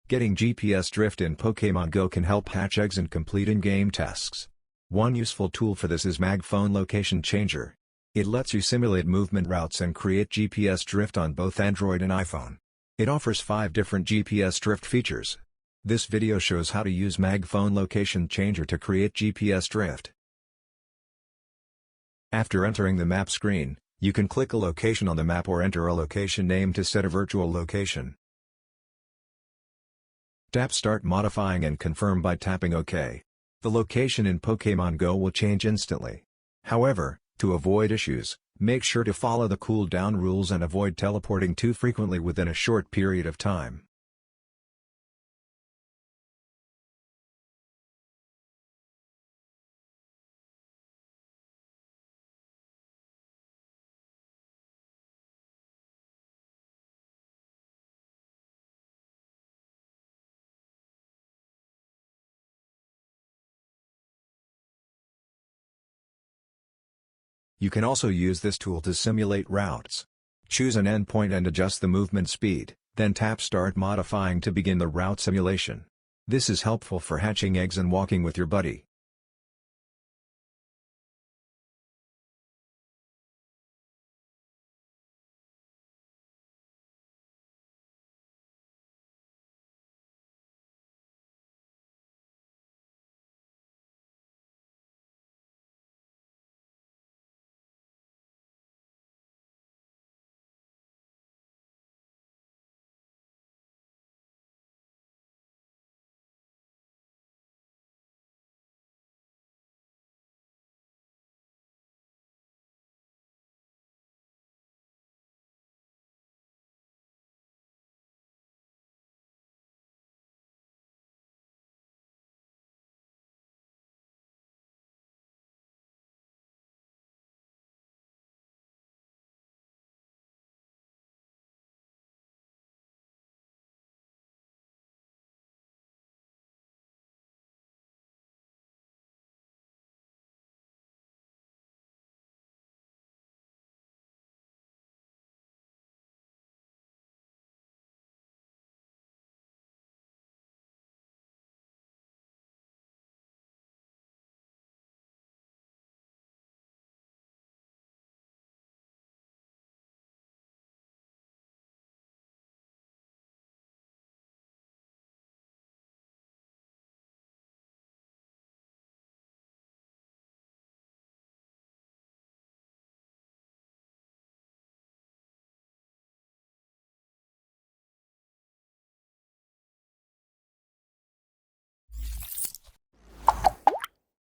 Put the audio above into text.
Getting GPS drift in Pokémon Go can help hatch eggs and complete in-game tasks. One useful tool for this is MagFone Location Changer. It lets you simulate movement routes and create GPS drift on both Android and iPhone. It offers 5 different GPS drift features. This video shows how to use MagFone Location Changer to create GPS drift. After entering the map screen, you can click a location on the map or enter a location name to set a virtual location. Tap Start Modifying and confirm by tapping OK. The location in Pokémon Go will change instantly. However, to avoid issues, make sure to follow the cooldown rules and avoid teleporting too frequently within a short period of time. You can also use this tool to simulate routes. Choose an endpoint and adjust the movement speed, then tap Start Modifying to begin the route simulation. This is helpful for hatching eggs and walking with your buddy.